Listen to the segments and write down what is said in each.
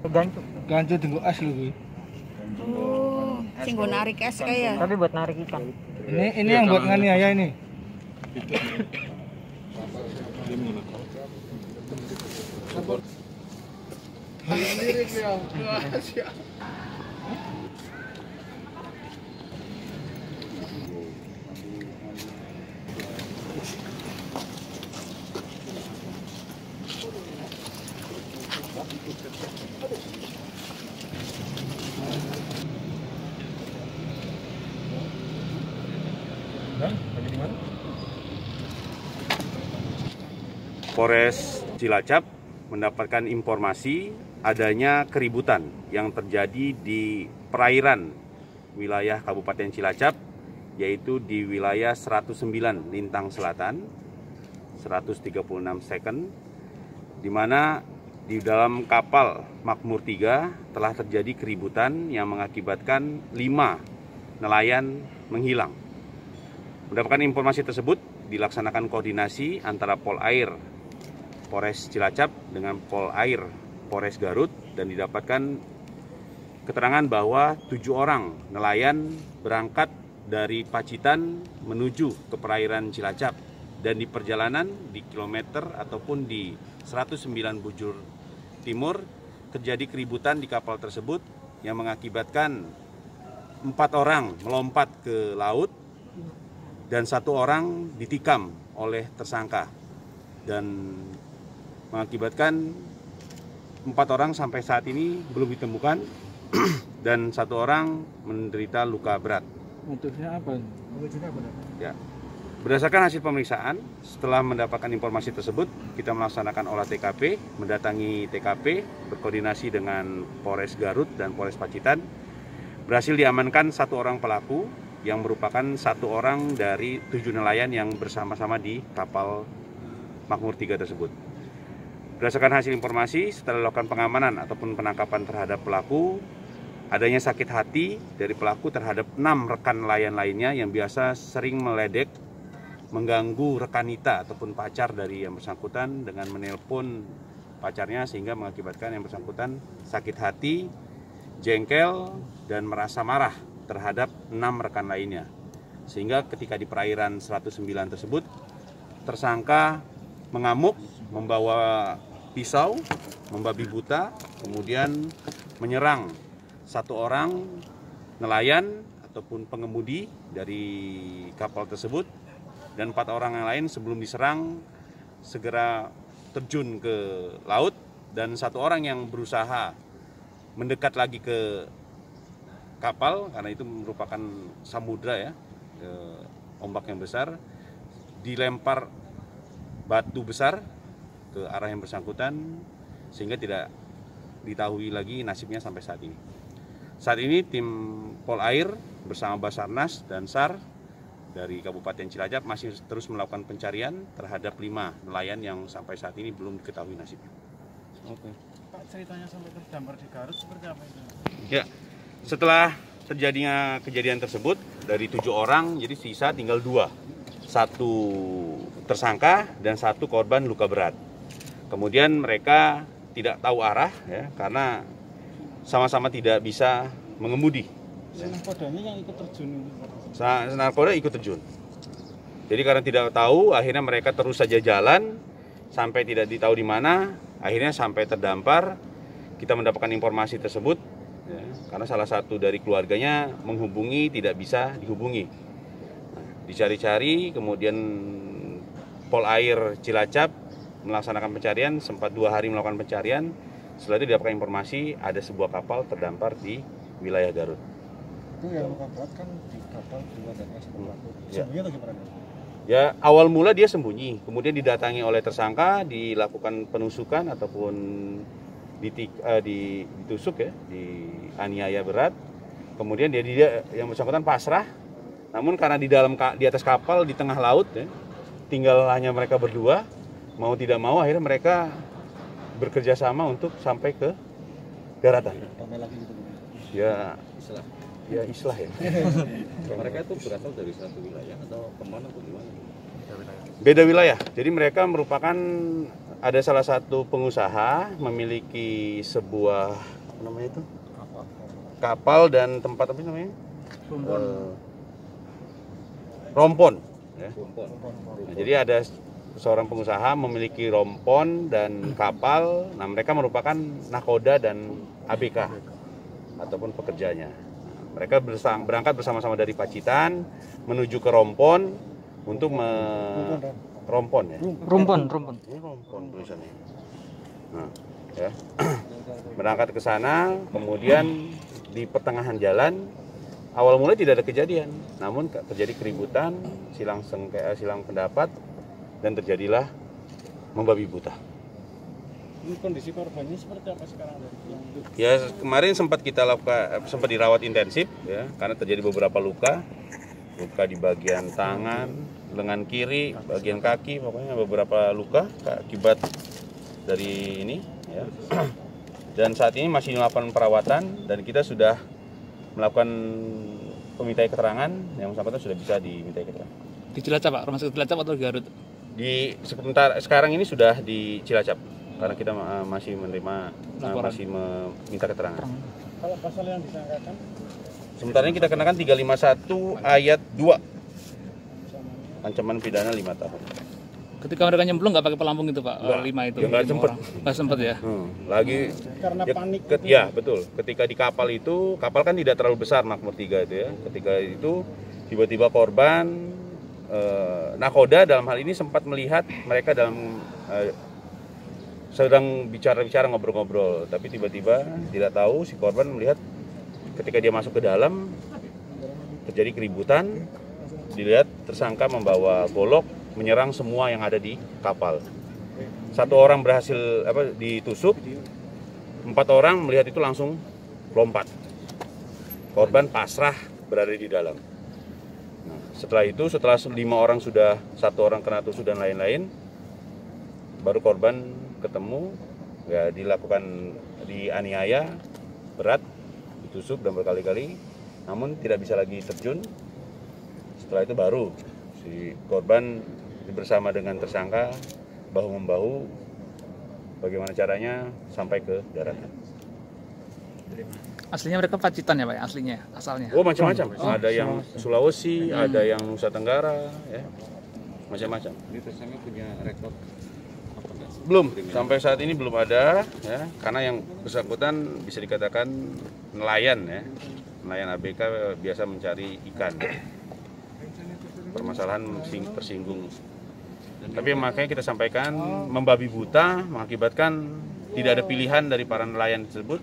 Gancu. Gancu tunggu es lho kuwi. Oh, sing nggo narik es kayak. Tapi buat narik ikan. Ini yang buat nganiaya ini. Polres Cilacap mendapatkan informasi adanya keributan yang terjadi di perairan wilayah Kabupaten Cilacap, yaitu di wilayah 109 Lintang Selatan, 136 second, di mana di dalam kapal Makmur 3 telah terjadi keributan yang mengakibatkan 5 nelayan menghilang. Mendapatkan informasi tersebut, dilaksanakan koordinasi antara Polair Polres Cilacap dengan Polair Polres Garut, dan didapatkan keterangan bahwa 7 orang nelayan berangkat dari Pacitan menuju ke perairan Cilacap, dan di perjalanan di kilometer ataupun di 109 Bujur Timur terjadi keributan di kapal tersebut yang mengakibatkan 4 orang melompat ke laut dan 1 orang ditikam oleh tersangka, dan mengakibatkan 4 orang sampai saat ini belum ditemukan dan 1 orang menderita luka berat. Motifnya apa? Ya. Berdasarkan hasil pemeriksaan, setelah mendapatkan informasi tersebut, kita melaksanakan olah TKP, mendatangi TKP, berkoordinasi dengan Polres Garut dan Polres Pacitan. Berhasil diamankan 1 orang pelaku yang merupakan 1 orang dari 7 nelayan yang bersama-sama di kapal Makmur 3 tersebut. Berdasarkan hasil informasi, setelah dilakukan pengamanan ataupun penangkapan terhadap pelaku, adanya sakit hati dari pelaku terhadap 6 rekan nelayan lainnya yang biasa sering meledek, mengganggu rekanita ataupun pacar dari yang bersangkutan dengan menelpon pacarnya, sehingga mengakibatkan yang bersangkutan sakit hati, jengkel, dan merasa marah terhadap 6 rekan lainnya. Sehingga ketika di perairan 109 tersebut, tersangka mengamuk, membawa pisau, membabi buta, kemudian menyerang 1 orang nelayan ataupun pengemudi dari kapal tersebut, dan 4 orang yang lain sebelum diserang segera terjun ke laut, dan 1 orang yang berusaha mendekat lagi ke kapal karena itu merupakan samudra ya, ombak yang besar, dilempar batu besar ke arah yang bersangkutan sehingga tidak diketahui lagi nasibnya sampai saat ini. Saat ini tim Polair bersama Basarnas dan SAR dari Kabupaten Cilacap masih terus melakukan pencarian terhadap 5 nelayan yang sampai saat ini belum diketahui nasibnya. Oke. Pak, ceritanya sampai terdampar di Garut seperti apa itu? Ya, setelah terjadinya kejadian tersebut dari 7 orang jadi sisa tinggal 2. 1 tersangka dan 1 korban luka berat. Kemudian mereka tidak tahu arah ya, karena sama-sama tidak bisa mengemudi. Narkodanya yang ikut terjun? Narkoba ikut terjun. Jadi karena tidak tahu, akhirnya mereka terus saja jalan sampai tidak ditahu di mana, akhirnya sampai terdampar. Kita mendapatkan informasi tersebut ya, karena salah satu dari keluarganya menghubungi tidak bisa dihubungi. Dicari-cari, kemudian Polair Cilacap melaksanakan pencarian, sempat 2 hari melakukan pencarian. Setelah itu didapatkan informasi ada sebuah kapal terdampar di wilayah Garut. Itu yang luka berat kan di kapal 2 dan S pelaku. Sembunyi atau gimana? Ya, awal mula dia sembunyi, kemudian didatangi oleh tersangka, dilakukan penusukan ataupun ditusuk ya, dianiaya berat. Kemudian dia yang bersangkutan pasrah. Namun karena di atas kapal di tengah laut ya, tinggal hanya mereka berdua, mau tidak mau akhirnya mereka bekerja sama untuk sampai ke daratan. Ramai lagi gitu. Ya, Islah. Ya islah ya. Mereka itu berasal dari satu wilayah atau kemana atau gimana? Beda wilayah. Jadi mereka merupakan ada salah satu pengusaha memiliki sebuah apa namanya itu? Kapal dan tempat apa namanya? Rompon. Ya. Nah, jadi ada seorang pengusaha memiliki rompon dan kapal. Nah, mereka merupakan nakoda dan ABK ataupun pekerjanya. Nah, mereka berangkat bersama-sama dari Pacitan menuju ke Rompon untuk rompon ya. Rumpon. Ini rompon tulisannya. Nah, ya. Berangkat ke sana, kemudian di pertengahan jalan awal mulai tidak ada kejadian, namun terjadi keributan, silang pendapat, dan terjadilah membabi buta. Ini kondisi korbannya seperti apa sekarang? Ya kemarin sempat kita lakukan, sempat dirawat intensif ya, karena terjadi beberapa luka di bagian tangan, lengan kiri, bagian kaki, pokoknya beberapa luka akibat dari ini ya. Dan saat ini masih melakukan perawatan dan kita sudah melakukan pemintai keterangan, yang bersangkutan sudah bisa dimintai keterangan. Di Cilacap Pak, rumah sakit Cilacap atau Garut? Sekarang ini sudah di Cilacap karena kita masih menerima masih meminta keterangan. Kalau pasal yang disangkakan? Sementara ini kita kenakan 351 ayat 2. Ancaman pidana 5 tahun. Ketika mereka nyemplung nggak pakai pelampung itu Pak? 5 itu? Ya, nggak sempet. Nggak sempet ya? Lagi karena panik. Ya betul. Ketika di kapal itu, kapal kan tidak terlalu besar Makmur 3 itu ya. Ketika itu tiba-tiba korban nakoda dalam hal ini sempat melihat mereka dalam sedang bicara-bicara ngobrol-ngobrol, tapi tiba-tiba tidak tahu si korban melihat ketika dia masuk ke dalam terjadi keributan, dilihat tersangka membawa golok menyerang semua yang ada di kapal. 1 orang berhasil ditusuk, 4 orang melihat itu langsung lompat. Korban pasrah berada di dalam. Nah, setelah 5 orang sudah, 1 orang kena tusuk dan lain-lain, baru korban ketemu, ya dianiaya berat, ditusuk dan berkali-kali, namun tidak bisa lagi terjun. Setelah itu baru si korban bersama dengan tersangka bahu-membahu, bagaimana caranya sampai ke daratan. Aslinya mereka Pacitan ya Pak, aslinya, asalnya? Oh macam-macam, ada yang Sulawesi, ada yang Nusa Tenggara, ya macam-macam. Ini tersangka punya rekor apa enggak? Belum, sampai saat ini belum ada, ya, karena yang bersangkutan bisa dikatakan nelayan, ya, nelayan ABK biasa mencari ikan. Permasalahan tersinggung. Tapi makanya kita sampaikan membabi buta mengakibatkan tidak ada pilihan dari para nelayan tersebut.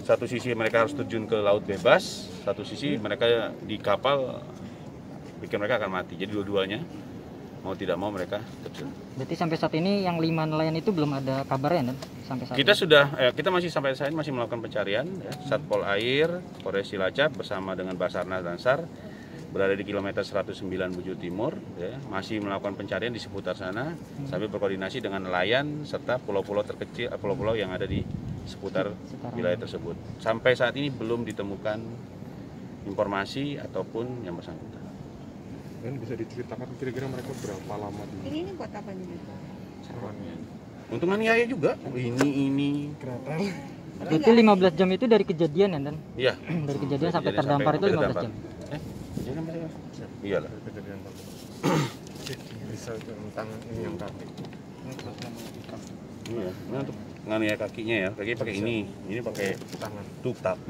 Satu sisi mereka harus terjun ke laut bebas, satu sisi mereka di kapal bikin mereka akan mati. Jadi dua-duanya mau tidak mau mereka terjun. Berarti sampai saat ini yang 5 nelayan itu belum ada kabarnya, Dan? Sampai saat Kita ini? sudah, kita masih sampai saat ini masih melakukan pencarian. Ya. Satpol Air, Polres Cilacap bersama dengan Basarnas dan SAR berada di kilometer 109 Bujur Timur, ya, masih melakukan pencarian di seputar sana sambil berkoordinasi dengan nelayan serta pulau-pulau terkecil, pulau-pulau yang ada di seputar wilayah tersebut. Sampai saat ini belum ditemukan informasi ataupun yang bersangkutan. Dan bisa diceritakan kira-kira mereka berapa lama di Ini buat apa nih? serangannya? Untuk aniaya juga. Ini. Berarti 15 jam itu dari kejadian ya, Dan? Iya. Dari kejadian sampai terdampar itu 15 jam. Iyalah. Kejadian bisa tentang ini yang kaki. Iya, ini untuk nganiaya kakinya ya. Kaki pakai ini pakai Tangan. tuk tak.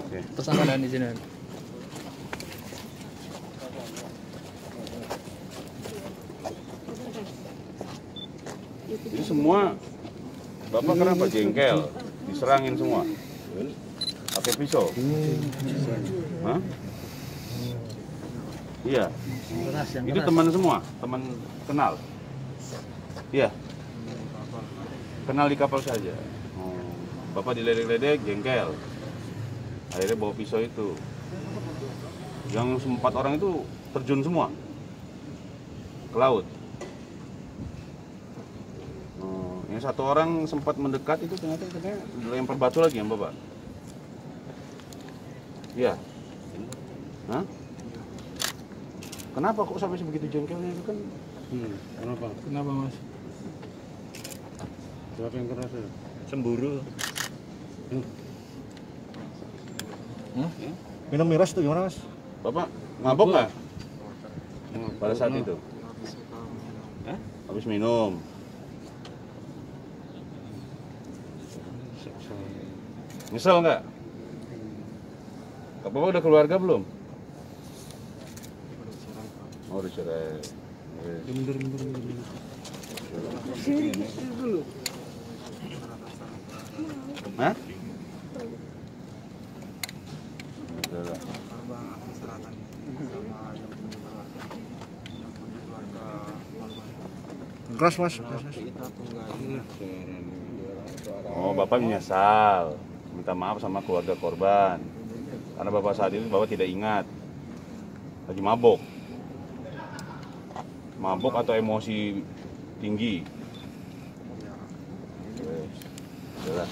Oke. Tersangka dan di sini. Ini semua Bapak kenapa jengkel? Diserangin semua. Pakai pisau. Hah? Iya. Itu teman semua, teman kenal. Iya. Kenal di kapal saja. Oh, Bapak diledek-ledek, jengkel. Akhirnya bawa pisau itu. Yang 4 orang itu terjun semua ke laut. Yang 1 orang sempat mendekat itu ternyata lempar batu lagi yang Bapak. Iya. Hah? Kenapa kok sampai sebegitu jengkelnya itu kan? Kenapa Mas? Siapa yang keras ya? Cemburu. Minum miras itu gimana, Mas? Bapak mabok nggak? Pada saat itu? Habis minum. Nyesel nggak? Bapak udah keluarga belum? Oh, udah cerai. Hah? Udah. Keras, Mas. Oh, Bapak menyesal. Minta maaf sama keluarga korban. Karena Bapak saat itu Bapak tidak ingat. Lagi mabok. Mabok atau emosi tinggi. Udah.